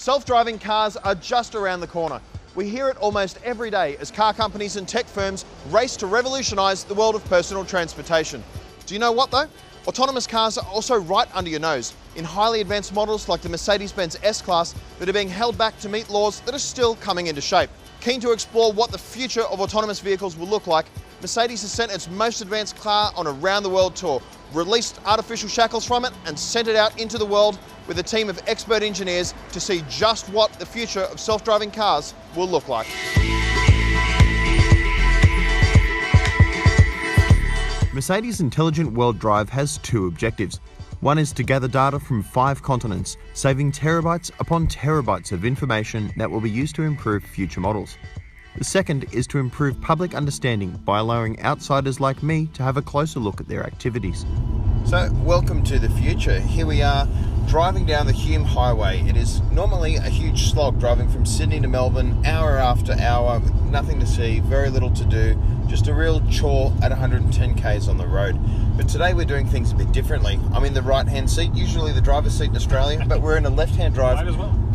Self-driving cars are just around the corner. We hear it almost every day as car companies and tech firms race to revolutionise the world of personal transportation. Do you know what though? Autonomous cars are also right under your nose in highly advanced models like the Mercedes-Benz S-Class that are being held back to meet laws that are still coming into shape. Keen to explore what the future of autonomous vehicles will look like, Mercedes has sent its most advanced car on a round-the-world tour, released artificial shackles from it and sent it out into the world with a team of expert engineers to see just what the future of self-driving cars will look like. Mercedes Intelligent World Drive has two objectives. One is to gather data from 5 continents, saving terabytes upon terabytes of information that will be used to improve future models. The second is to improve public understanding by allowing outsiders like me to have a closer look at their activities. So, welcome to the future. Here we are driving down the Hume Highway. It is normally a huge slog driving from Sydney to Melbourne, hour after hour, with nothing to see, very little to do, just a real chore at 110 k's on the road. But today we're doing things a bit differently. I'm in the right-hand seat, usually the driver's seat in Australia, but we're in a left-hand drive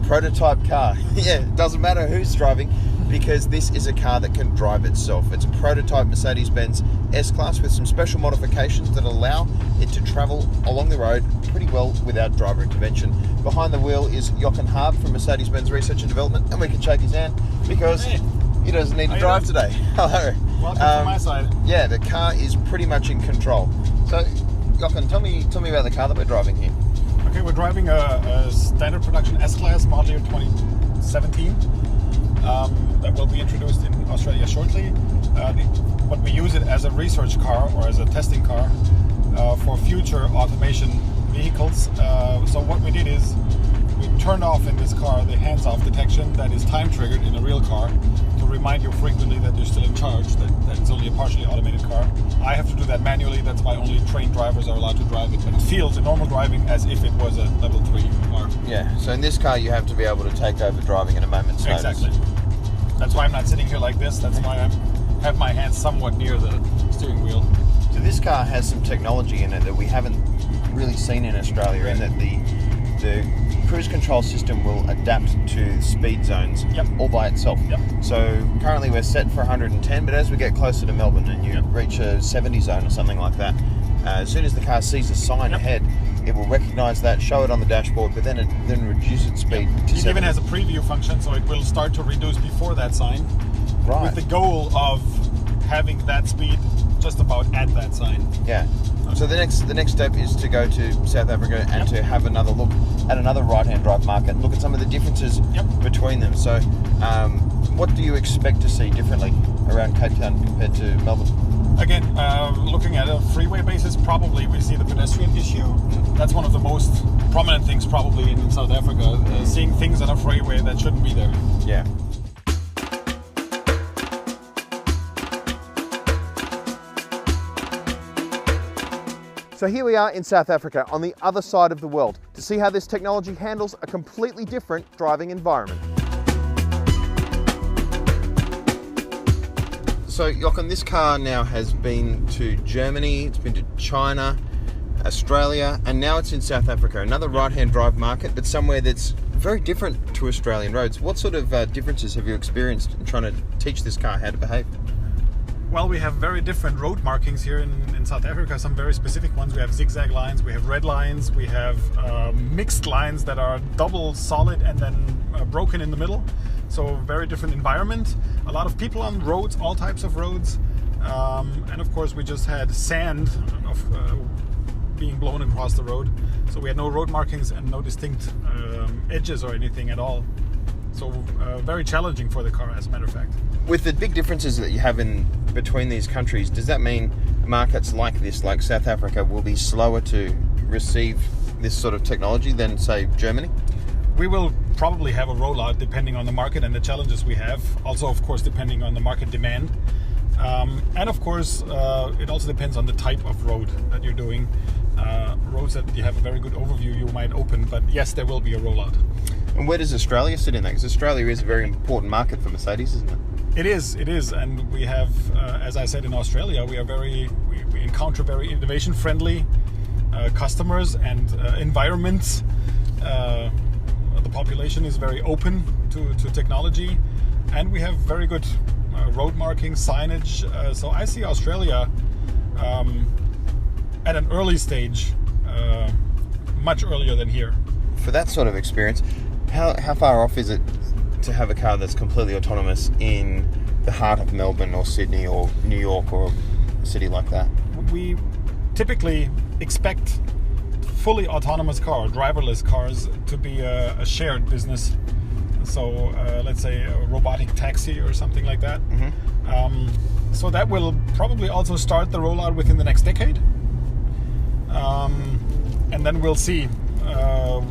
prototype car. Yeah, it doesn't matter who's driving, because this is a car that can drive itself. It's a prototype Mercedes-Benz S-Class with some special modifications that allow it to travel along the road pretty well without driver intervention. Behind the wheel is Jochen Haab from Mercedes-Benz Research and Development, and we can shake his hand because he doesn't need to drive today. Hello. Welcome from my side. Yeah, the car is pretty much in control. So, Jochen, tell me about the car that we're driving here. Okay, we're driving a standard production S-Class model year 2017 that will be introduced in Australia shortly. But we use it as a research car or as a testing car for future automation vehicles. So what we did is we turned off in this car the hands-off detection that is time-triggered in a real car to remind you frequently that you're still in charge, that it's only a partially automated car. I have to do that manually. That's why only trained drivers are allowed to drive it. But it feels in normal driving as if it was a level 3 car. Yeah, so in this car you have to be able to take over driving in a moment's notice. Exactly. That's why I'm not sitting here like this. That's why I have my hands somewhat near the steering wheel. So this car has some technology in it that we haven't really seen in Australia, in that the cruise control system will adapt to speed zones all by itself. So currently we're set for 110, but as we get closer to Melbourne and you reach a 70 zone or something like that, as soon as the car sees a sign ahead, it will recognise that, show it on the dashboard, but then reduce its speed to 70. It even has a preview function, so it will start to reduce before that sign, with the goal of having that speed just about at that sign. Yeah. So the next step is to go to South Africa and to have another look at another right-hand drive market and look at some of the differences between them. So what do you expect to see differently around Cape Town compared to Melbourne? Again, looking at a freeway basis, probably we see the pedestrian issue. That's one of the most prominent things probably in South Africa, seeing things on a freeway that shouldn't be there. Yeah. So here we are in South Africa, on the other side of the world, to see how this technology handles a completely different driving environment. So Jochen, this car now has been to Germany, it's been to China, Australia, and now it's in South Africa, another right-hand drive market, but somewhere that's very different to Australian roads. What sort of differences have you experienced in trying to teach this car how to behave? Well, we have very different road markings here in South Africa, some very specific ones. We have zigzag lines, we have red lines, we have mixed lines that are double solid and then broken in the middle. So very different environment. A lot of people on roads, all types of roads. And of course we just had sand being blown across the road. So we had no road markings and no distinct edges or anything at all. So very challenging for the car, as a matter of fact. With the big differences that you have in between these countries, does that mean markets like this, like South Africa, will be slower to receive this sort of technology than, say, Germany? We will probably have a rollout depending on the market and the challenges we have. Also, of course, depending on the market demand. And of course, it also depends on the type of road that you're doing. Roads that you have a very good overview, you might open, but yes, there will be a rollout. And where does Australia sit in that? Because Australia is a very important market for Mercedes, isn't it? It is, and we have, as I said, in Australia, we encounter very innovation-friendly customers and environments. The population is very open to technology, and we have very good road marking, signage. So I see Australia at an early stage, much earlier than here. For that sort of experience, how far off is it to have a car that's completely autonomous in the heart of Melbourne or Sydney or New York or a city like that? We typically expect fully autonomous car, driverless cars, to be a shared business. So let's say a robotic taxi or something like that. So that will probably also start the rollout within the next decade. And then we'll see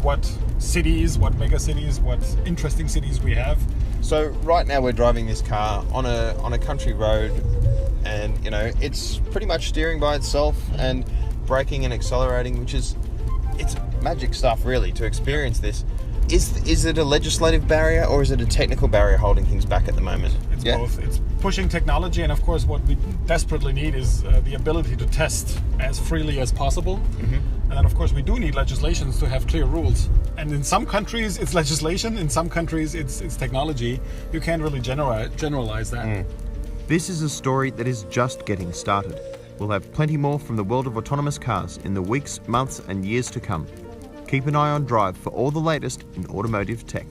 what cities, what mega cities, what interesting cities we have. So right now we're driving this car on a country road, and you know it's pretty much steering by itself and braking and accelerating, it's magic stuff really to experience this. Is it a legislative barrier or is it a technical barrier holding things back at the moment? It's both. It's pushing technology, and of course what we desperately need is the ability to test as freely as possible. And then of course we do need legislations to have clear rules. And in some countries it's legislation, in some countries it's technology. You can't really generalize that. This is a story that is just getting started. We'll have plenty more from the world of autonomous cars in the weeks, months and years to come. Keep an eye on Drive for all the latest in automotive tech.